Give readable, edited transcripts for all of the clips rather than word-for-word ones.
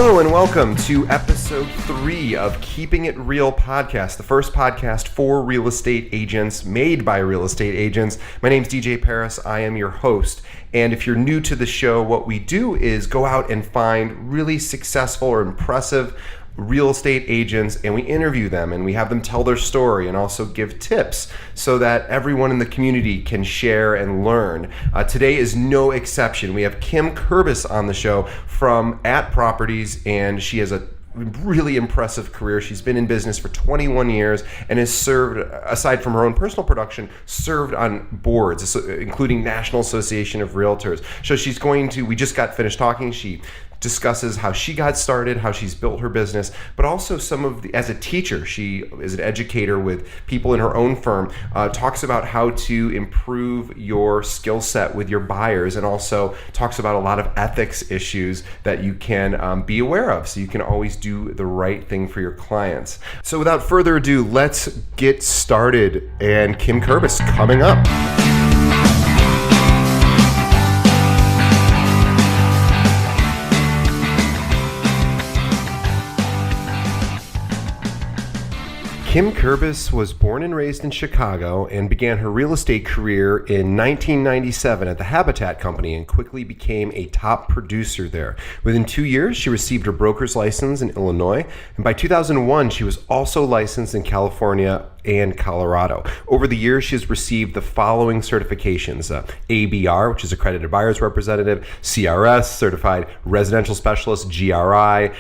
Hello and welcome to episode 3 of Keeping It Real podcast, the first podcast for real estate agents, made by real estate agents. My name's DJ Paris. I am your host. And if you're new to the show, what we do is go out and find really successful or impressive real estate agents, and we interview them and we have them tell their story and also give tips so that everyone in the community can share and learn. Today is no exception. We have Kim Kerbis on the show from At Properties, and she has a really impressive career. She's been in business for 21 years and has served, aside from her own personal production, served on boards, including National Association of Realtors. So we just got finished talking. She discusses how she got started, how she's built her business, but also as a teacher, she is an educator with people in her own firm, talks about how to improve your skill set with your buyers, and also talks about a lot of ethics issues that you can be aware of so you can always do the right thing for your clients. So without further ado, let's get started. And Kim Kerbis coming up. Kim Kerbis was born and raised in Chicago and began her real estate career in 1997 at the Habitat Company and quickly became a top producer there. Within 2 years, she received her broker's license in Illinois, and by 2001, she was also licensed in California and Colorado. Over the years, she has received the following certifications: ABR, which is Accredited Buyer's Representative; CRS, Certified Residential Specialist; GRI,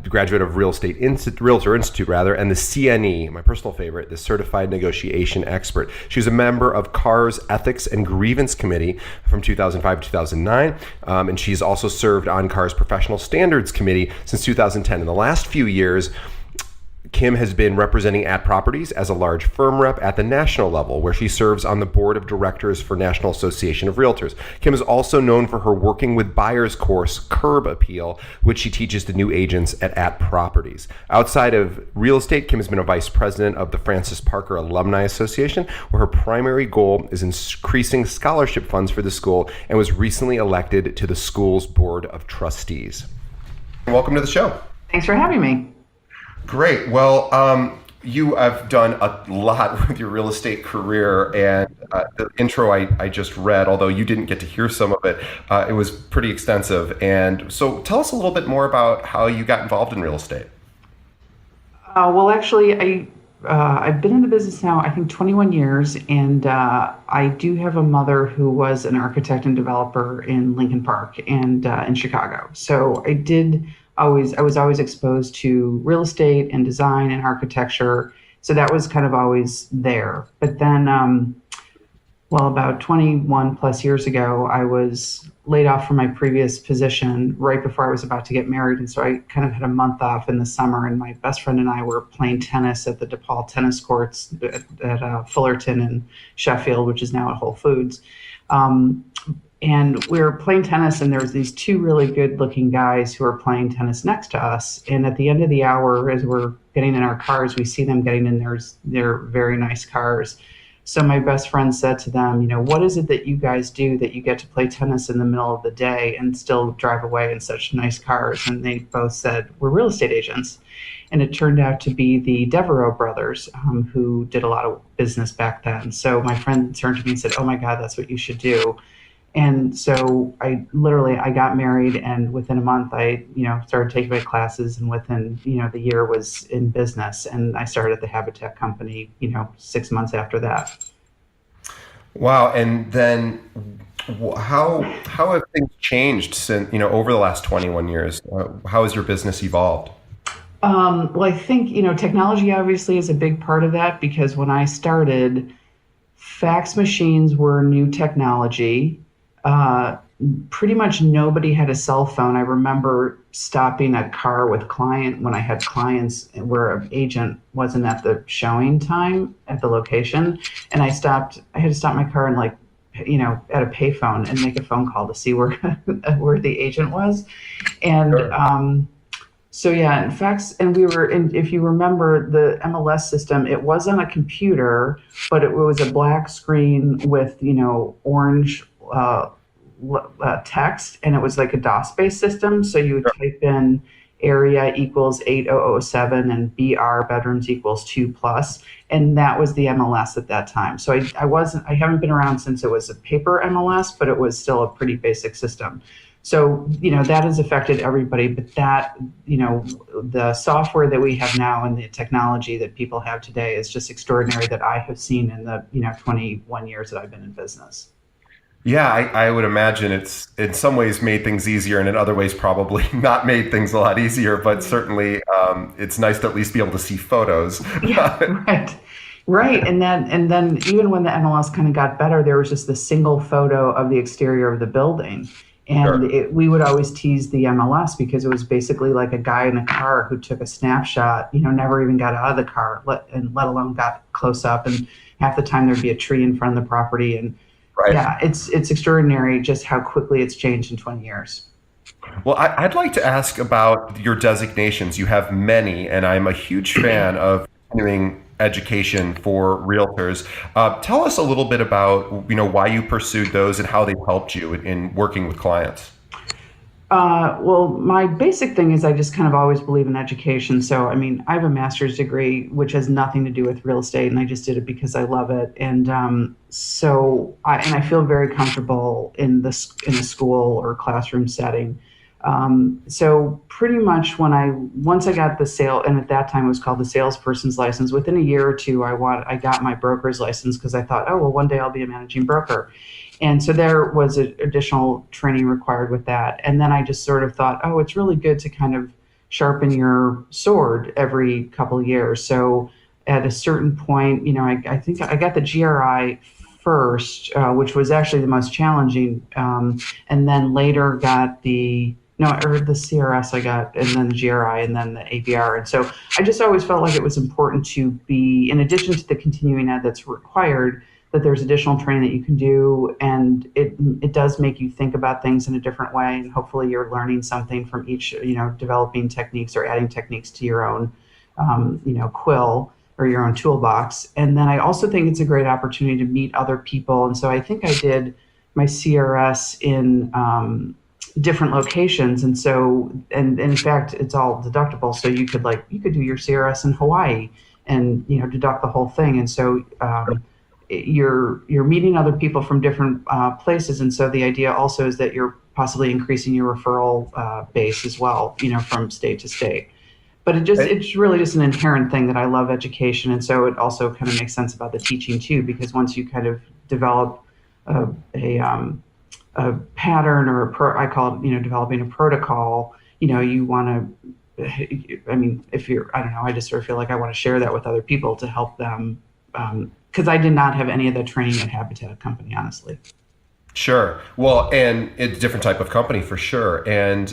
graduate of Realtor Institute, and the CNE, my personal favorite, the Certified Negotiation Expert. She was a member of CAR's Ethics and Grievance Committee from 2005 to 2009, and she's also served on CAR's Professional Standards Committee since 2010. In the last few years, Kim has been representing At Properties as a large firm rep at the national level, where she serves on the board of directors for National Association of Realtors. Kim is also known for her Working with Buyers course, Curb Appeal, which she teaches to new agents at Properties. Outside of real estate, Kim has been a vice president of the Francis Parker Alumni Association, where her primary goal is increasing scholarship funds for the school, and was recently elected to the school's board of trustees. Welcome to the show. Thanks for having me. Great. Well, you have done a lot with your real estate career, and the intro I just read, although you didn't get to hear some of it, it was pretty extensive. And so tell us a little bit more about how you got involved in real estate. Well, actually, I've been in the business now, I think 21 years, and I do have a mother who was an architect and developer in Lincoln Park and in Chicago. So I was always exposed to real estate and design and architecture. So that was kind of always there. But then, about 21 plus years ago, I was laid off from my previous position right before I was about to get married. And so I kind of had a month off in the summer, and my best friend and I were playing tennis at the DePaul tennis courts at Fullerton in Sheffield, which is now at Whole Foods. And we were playing tennis, and there was these two really good-looking guys who were playing tennis next to us. And at the end of the hour, as we're getting in our cars, we see them getting in their very nice cars. So my best friend said to them, what is it that you guys do that you get to play tennis in the middle of the day and still drive away in such nice cars? And they both said, we're real estate agents. And it turned out to be the Devereaux brothers, who did a lot of business back then. So my friend turned to me and said, oh my God, that's what you should do. And so I got married, and within a month I, started taking my classes, and within, the year was in business, and I started at the Habitat Company, 6 months after that. Wow. And then how have things changed since, over the last 21 years? How has your business evolved? Well, I think, technology obviously is a big part of that, because when I started, fax machines were new technology. Pretty much nobody had a cell phone. I remember stopping a car with when I had clients where an agent wasn't at the showing time at the location. And I had to stop my car and at a payphone and make a phone call to see where the agent was. And, sure. So yeah, in fact, and if you remember the MLS system, it was on a computer, but it was a black screen with, orange text, and it was like a DOS-based system. So you would type in, area equals 8007 and BR bedrooms equals 2 plus. And that was the MLS at that time. So I haven't been around since it was a paper MLS, but it was still a pretty basic system. So, that has affected everybody, but the software that we have now and the technology that people have today is just extraordinary that I have seen in the, 21 years that I've been in business. Yeah, I would imagine it's in some ways made things easier, and in other ways probably not made things a lot easier. But certainly, it's nice to at least be able to see photos. Yeah, right. Right. And then even when the MLS kind of got better, there was just the single photo of the exterior of the building. And Sure. we would always tease the MLS because it was basically like a guy in a car who took a snapshot, never even got out of the car, let alone got close up. And half the time there'd be a tree in front of the property. And Right. yeah, it's extraordinary just how quickly it's changed in 20 years. Well, I'd like to ask about your designations. You have many, and I'm a huge fan of continuing education for realtors. Tell us a little bit about why you pursued those and how they helped you in working with clients. Well, my basic thing is I just kind of always believe in education. So, I mean, I have a master's degree, which has nothing to do with real estate, and I just did it because I love it. And I feel very comfortable in a school or classroom setting. So pretty much once I got the sale, and at that time it was called the salesperson's license. Within a year or two, I got my broker's license because I thought, oh well, one day I'll be a managing broker. And so there was additional training required with that. And then I just sort of thought, oh, it's really good to kind of sharpen your sword every couple of years. So at a certain point, I think I got the GRI first, which was actually the most challenging, and then later got the no, or the CRS I got, and then the GRI, and then the ABR. And so I just always felt like it was important to be, in addition to the continuing ed that's required, that there's additional training that you can do, and it does make you think about things in a different way, and hopefully you're learning something from each, developing techniques or adding techniques to your own, quill or your own toolbox. And then I also think it's a great opportunity to meet other people, and so I think I did my CRS in different locations, and in fact it's all deductible, so you could do your CRS in Hawaii and deduct the whole thing. And so you're meeting other people from different places, and so the idea also is that you're possibly increasing your referral base as well, from state to state. But it's really just an inherent thing that I love education, and so it also kind of makes sense about the teaching too, because once you kind of develop a pattern or I call it, developing a protocol, you want to, I mean, if you're, I don't know, I just sort of feel like I want to share that with other people to help them, because I did not have any of the training at Habitat Company, honestly. Sure. Well, and it's a different type of company for sure. And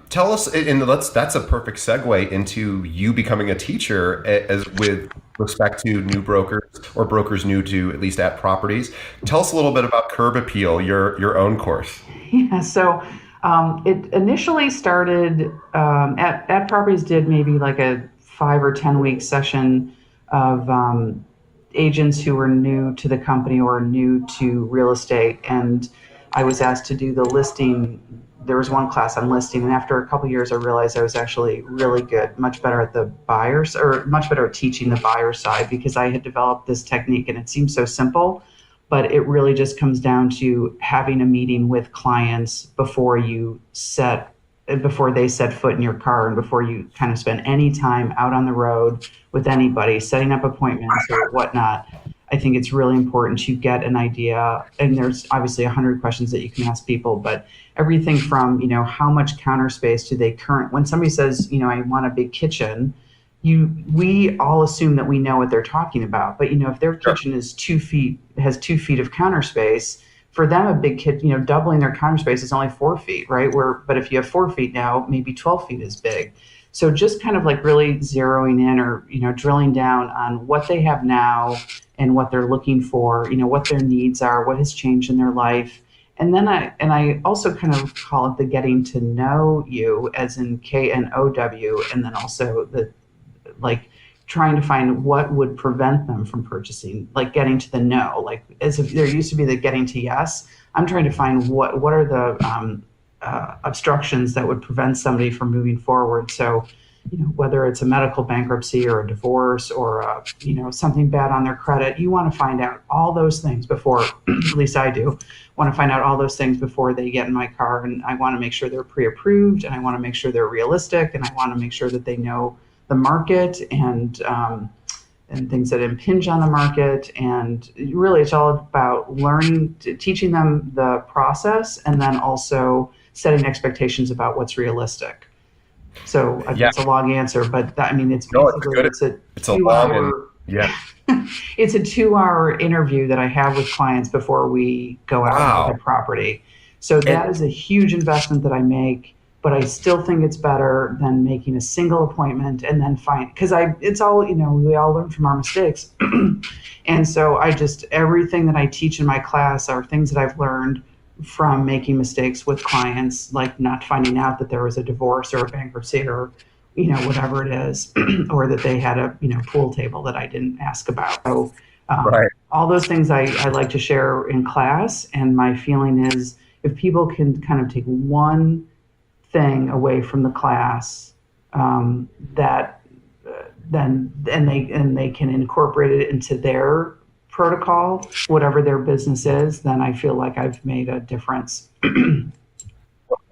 tell us, and that's a perfect segue into you becoming a teacher as with respect to new brokers or brokers new to at least at properties. Tell us a little bit about Curb Appeal, your own course. Yeah, so it initially started at properties, did maybe like a 5 or 10 week session of agents who were new to the company or new to real estate, and I was asked to do the listing. There was one class on listing, and after a couple of years I realized I was actually really good, much better at the buyers, or much better at teaching the buyer side, because I had developed this technique, and it seems so simple, but it really just comes down to having a meeting with clients before they set foot in your car, and before you kind of spend any time out on the road with anybody, setting up appointments or whatnot. I think it's really important to get an idea, and there's obviously 100 questions that you can ask people, but everything from, how much counter space do they when somebody says, I want a big kitchen, we all assume that we know what they're talking about. But, if their Sure. kitchen is 2 feet, has 2 feet of counter space, for them, a big kitchen, doubling their counter space is only 4 feet, right? But if you have 4 feet now, maybe 12 feet is big. So just kind of like really zeroing in, or, drilling down on what they have now and what they're looking for, what their needs are, what has changed in their life. And then I also kind of call it the getting to know you, as in KNOW, and then also the, like, trying to find what would prevent them from purchasing, like getting to the no. Like, as if there used to be the getting to yes, I'm trying to find what are the obstructions that would prevent somebody from moving forward. So, whether it's a medical bankruptcy or a divorce or something bad on their credit, you want to find out all those things before. At least I do want to find out all those things before they get in my car, and I want to make sure they're pre-approved, and I want to make sure they're realistic, and I want to make sure that they know the market and things that impinge on the market. And really, it's all about learning, teaching them the process, and then also setting expectations about what's realistic. So Yeah. it's a long answer, but it's No, it's basically good. It's a long and yeah. it's a 2 hour interview that I have with clients before we go out and look Wow. at property. So And that is a huge investment that I make, but I still think it's better than making a single appointment and then find, because it's all, we all learn from our mistakes. And so everything that I teach in my class are things that I've learned from making mistakes with clients, like not finding out that there was a divorce or a bankruptcy or, whatever it is, or that they had a, pool table that I didn't ask about. So right. all those things I like to share in class. And my feeling is if people can kind of take one thing away from the class, that then and they can incorporate it into their protocol, whatever their business is, then I feel like I've made a difference.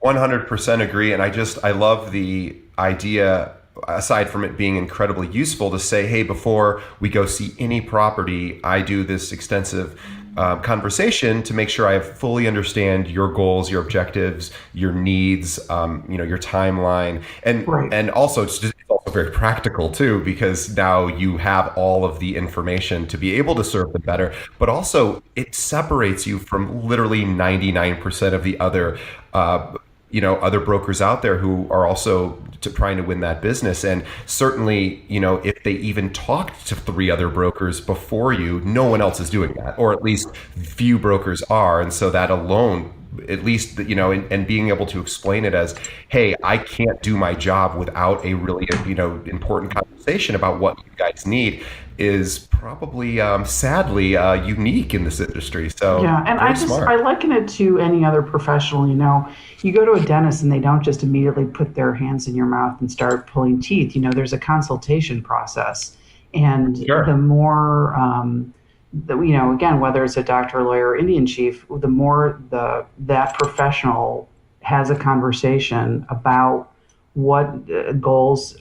100% agree. And I love the idea, aside from it being incredibly useful, to say, hey, before we go see any property, I do this extensive conversation to make sure I fully understand your goals, your objectives, your needs, your timeline. Right. And also it's also very practical too, because now you have all of the information to be able to serve them better, but also it separates you from literally 99% of the other other brokers out there who are also trying to win that business. And certainly, if they even talked to 3 other brokers before you, no one else is doing that, or at least few brokers are. And so that alone, at least, and being able to explain it as, hey, I can't do my job without a really, important conversation about what you guys need, is probably, sadly, unique in this industry. So Yeah, and very smart. I liken it to any other professional. You go to a dentist and they don't just immediately put their hands in your mouth and start pulling teeth. There's a consultation process, and the Sure. more again, whether it's a doctor, lawyer, or Indian chief, the more that professional has a conversation about what goals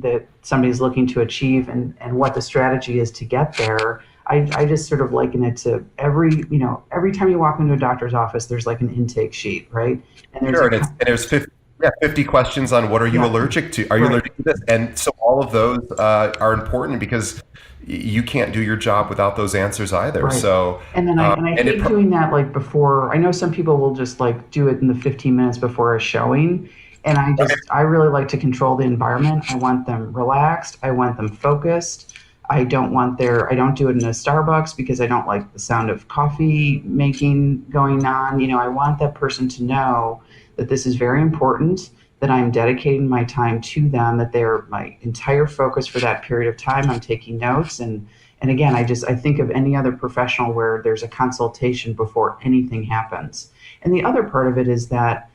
that somebody's looking to achieve, and what the strategy is to get there. I just sort of liken it to every time you walk into a doctor's office, there's like an intake sheet, right? And there's Sure, and there's 50, yeah, 50 questions on what are you yeah, allergic to? Are you right, allergic to this? And so all of those are important, because you can't do your job without those answers either. right. So, And then I and hate doing that, like before. I know some people will just like do it in the 15 minutes before a showing, and right, I really like to control the environment. I want them relaxed. I want them focused. I don't do it in a Starbucks because I don't like the sound of coffee making going on. I want that person to know that this is very important, that I'm dedicating my time to them, that they're my entire focus for that period of time. I'm taking notes. And again, I think of any other professional where there's a consultation before anything happens. And the other part of it is that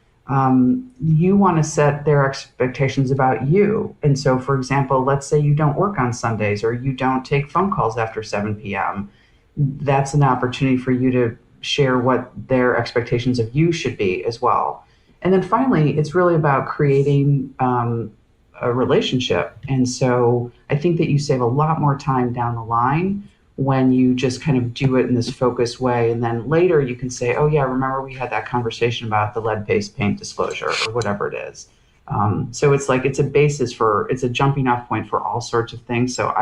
you want to set their expectations about you. And so, for example, let's say you don't work on Sundays or you don't take phone calls after 7 p.m. That's an opportunity for you to share what their expectations of you should be as well. And then finally, it's really about creating a relationship. And so I think that you save a lot more time down the line when you just kind of do it in this focused way. And then later you can say, oh, yeah, remember we had that conversation about the lead based paint disclosure or whatever it is. So it's like it's a jumping off point for all sorts of things. So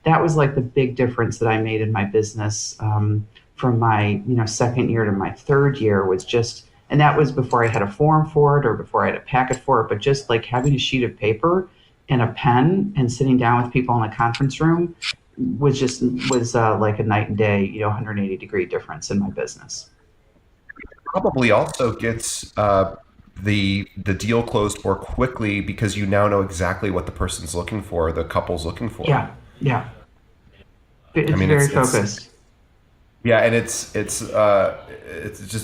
that was like the big difference that I made in my business, from my second year to my third year, was just, and that was before I had a form for it or before I had a packet for it, but just like having a sheet of paper and a pen and sitting down with people in a conference room was like a night and day, 180-degree difference in my business. probably also gets the deal closed more quickly, because you now know exactly what the person's looking for, the couple's looking for. Yeah, yeah. I It's mean, very it's focused. Yeah, and it's just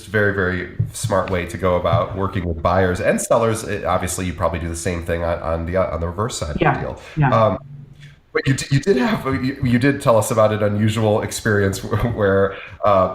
a very very smart way to go about working with buyers and sellers. Obviously, you probably do the same thing on the reverse side of the Yeah, deal. yeah. Um, but you did have you did tell us about an unusual experience where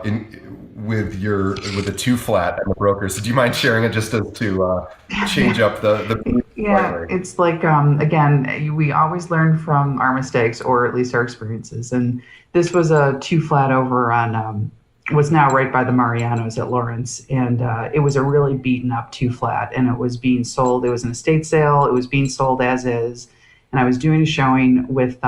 in with the two flat and the brokers. Do you mind sharing it just to change up the mood Yeah, slightly? it's like again, we always learn from our mistakes or at least our experiences. And this was a two flat over on was now right by the Marianos at Lawrence, and it was a really beaten up two flat, and it was being sold. It was an estate sale. It was being sold as is, and I was doing a showing with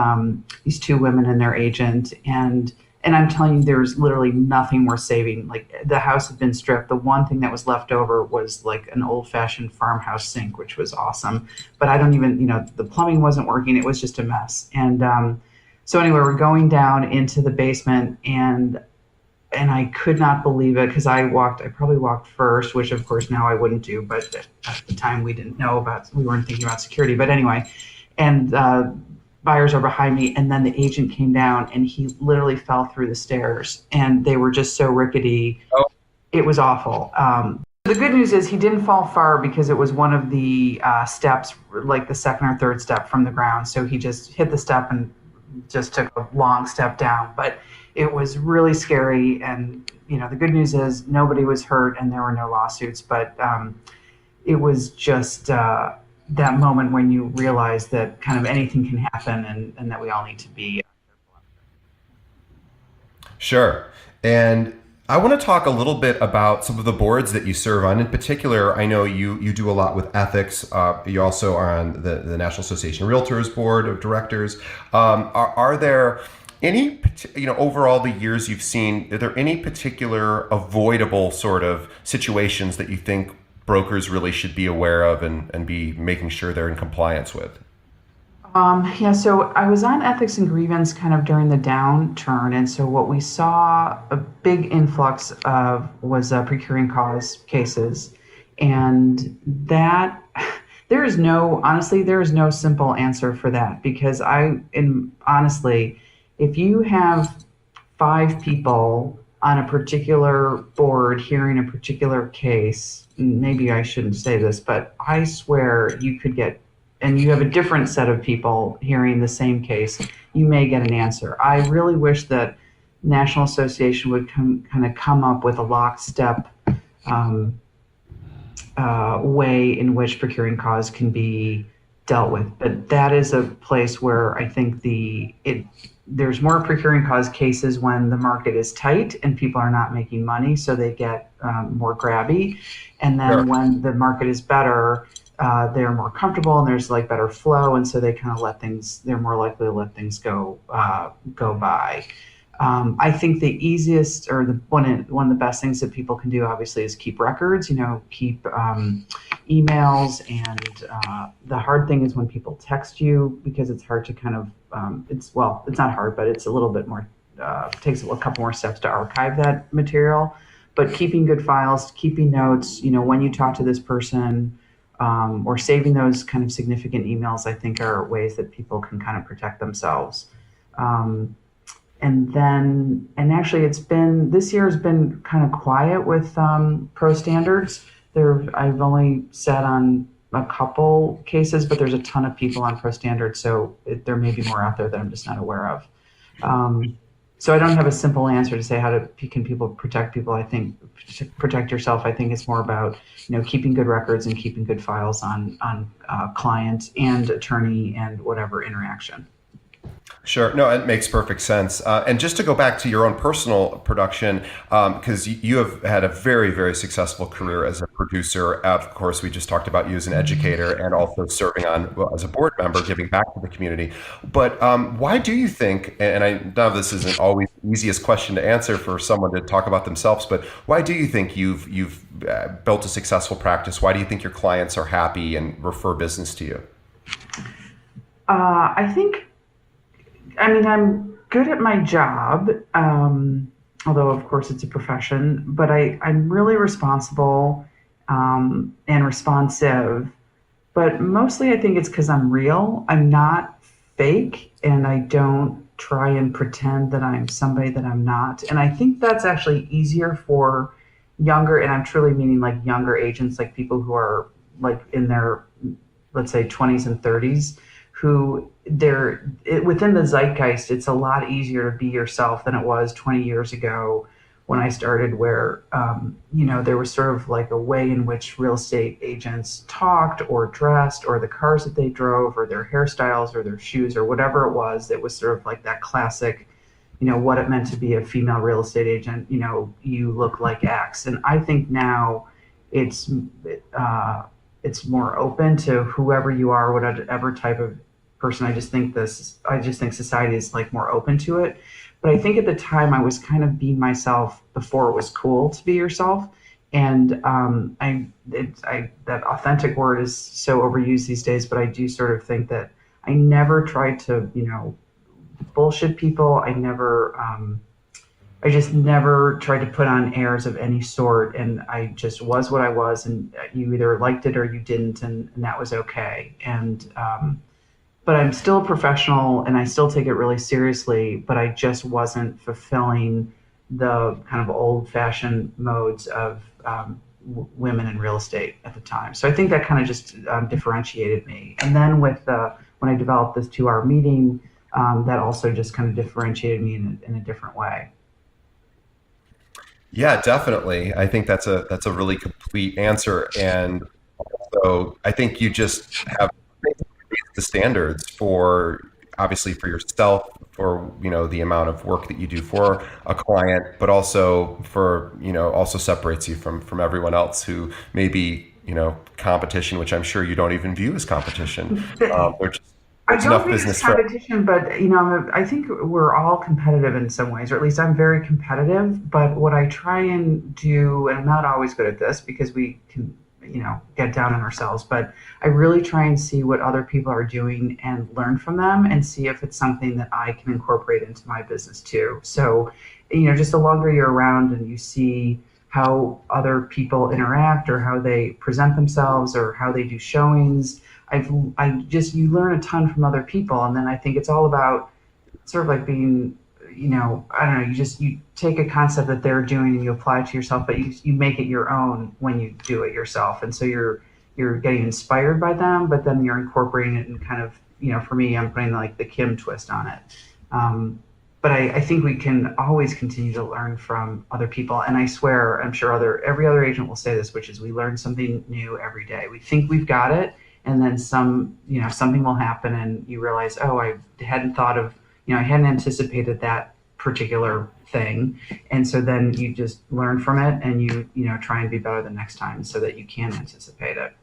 these two women and their agent, and I'm telling you, there's literally nothing worth saving. Like the house had been stripped. The one thing that was left over was like an old fashioned farmhouse sink, which was awesome. But I don't even, the plumbing wasn't working. It was just a mess. And so anyway, we're going down into the basement, and I could not believe it because I probably walked first, which of course now I wouldn't do, but at the time we weren't thinking about security. But anyway, and buyers are behind me, and then the agent came down and he literally fell through the stairs, and they were just so rickety. Oh, It was awful. The good news is he didn't fall far because it was one of the steps, like the second or third step from the ground. So he just hit the step and just took a long step down. But it was really scary. And, the good news is nobody was hurt and there were no lawsuits. But it was just that moment when you realize that kind of anything can happen, and that we all need to be. sure. And I want to talk a little bit about some of the boards that you serve on. In particular, I know you do a lot with ethics. You also are on the National Association of Realtors Board of Directors. Are there any, overall the years you've seen, are there any particular avoidable sort of situations that you think brokers really should be aware of and be making sure they're in compliance with? Yeah, so I was on ethics and grievance kind of during the downturn, and so what we saw a big influx of was procuring cause cases, and that honestly, there is no simple answer for that because and honestly, if you have five people on a particular board hearing a particular case, maybe I shouldn't say this, but I swear you could get, and you have a different set of people hearing the same case, you may get an answer. I really wish that National Association would kind of come up with a lockstep um, way in which procuring cause can be dealt with. But that is a place where I think there's more procuring cause cases when the market is tight and people are not making money, so they get more grabby. And then Sure. when the market is better, they're more comfortable and there's like better flow, and so they kind of let things. They're more likely to let things go by. I think the easiest or the one of the best things that people can do obviously is keep records. Keep emails, and the hard thing is when people text you because it's hard to kind of it's not hard, but it's a little bit more takes a couple more steps to archive that material. But keeping good files, keeping notes, when you talk to this person, or saving those kind of significant emails, I think are ways that people can kind of protect themselves. Um, and actually, this year has been kind of quiet with pro standards. I've only sat on a couple cases, but there's a ton of people on pro standards, so there may be more out there that I'm just not aware of. Um, so I don't have a simple answer to say can people protect people. I think to protect yourself, I think it's more about keeping good records and keeping good files on client and attorney and whatever interaction. Sure. No, it makes perfect sense. And just to go back to your own personal production, because you have had a very, very successful career as a producer. Of course, we just talked about you as an educator and also serving on well, as a board member, giving back to the community. But why do you think, and I know this isn't always the easiest question to answer for someone to talk about themselves, but why do you think you've built a successful practice? Why do you think your clients are happy and refer business to you? I think I'm good at my job, although of course it's a profession, but I'm really responsible and responsive. But mostly I think it's because I'm real. I'm not fake, and I don't. try and pretend that I'm somebody that I'm not. And I think that's actually easier for younger, and I'm truly meaning like younger agents, like people who are like in their, let's say, 20s and 30s, who within the zeitgeist, it's a lot easier to be yourself than it was 20 years ago when I started, where there was sort of like a way in which real estate agents talked or dressed, or the cars that they drove, or their hairstyles, or their shoes, or whatever it was. That was sort of like that classic, what it meant to be a female real estate agent. You look like X. And I think now it's uh, it's more open to whoever you are, whatever type of person. I just think society is like more open to it. But I think at the time I was kind of being myself before it was cool to be yourself. And that authentic word is so overused these days, but I do sort of think that I never tried to, bullshit people. I just never tried to put on airs of any sort, and I just was what I was, and you either liked it or you didn't, and that was okay. And but I'm still a professional, and I still take it really seriously, but I just wasn't fulfilling the kind of old-fashioned modes of women in real estate at the time. So I think that kind of just differentiated me. And then when I developed this 2-hour meeting, that also just kind of differentiated me in a different way. Yeah, definitely. I think that's a really complete answer, and so I think you just have the standards for, obviously, for yourself, for the amount of work that you do for a client, but also for also separates you from everyone else who may be competition, which I'm sure you don't even view as competition. There's I there's don't enough think it's business for. competition, but I think we're all competitive in some ways, or at least I'm very competitive. But what I try and do, and I'm not always good at this because we can, get down on ourselves, but I really try and see what other people are doing and learn from them and see if it's something that I can incorporate into my business too. So, just the longer you're around and you see how other people interact or how they present themselves or how they do showings, you learn a ton from other people. And then I think it's all about sort of like being, I don't know, you take a concept that they're doing and you apply it to yourself, but you make it your own when you do it yourself. And so you're getting inspired by them, but then you're incorporating it and kind of, for me, I'm putting like the Kim twist on it. But I think we can always continue to learn from other people. And I swear, I'm sure every other agent will say this, which is we learn something new every day. We think we've got it, and then something will happen, and you realize, oh, I hadn't thought of, I hadn't anticipated that particular thing, and so then you just learn from it, and you try and be better the next time, so that you can anticipate it.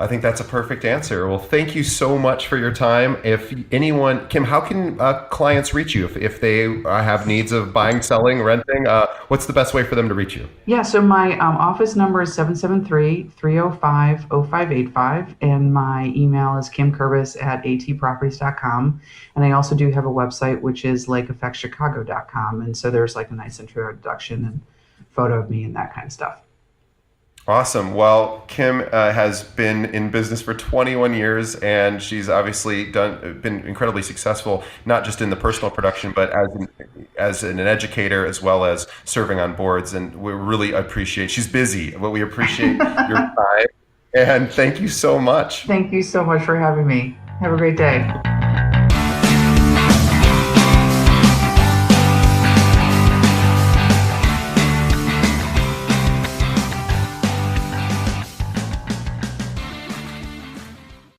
I think that's a perfect answer. Well, thank you so much for your time. If anyone, Kim, how can clients reach you if they have needs of buying, selling, renting? What's the best way for them to reach you? Yeah, so my office number is 773-305-0585, and my email is kimkerbis@atproperties.com. And I also do have a website, which is lakeeffectchicago.com. And so there's like a nice introduction and photo of me and that kind of stuff. Awesome. Well, Kim has been in business for 21 years, and she's obviously been incredibly successful, not just in the personal production, but as an educator, as well as serving on boards. And we really appreciate, she's busy, but we appreciate your time. And thank you so much. Thank you so much for having me. Have a great day.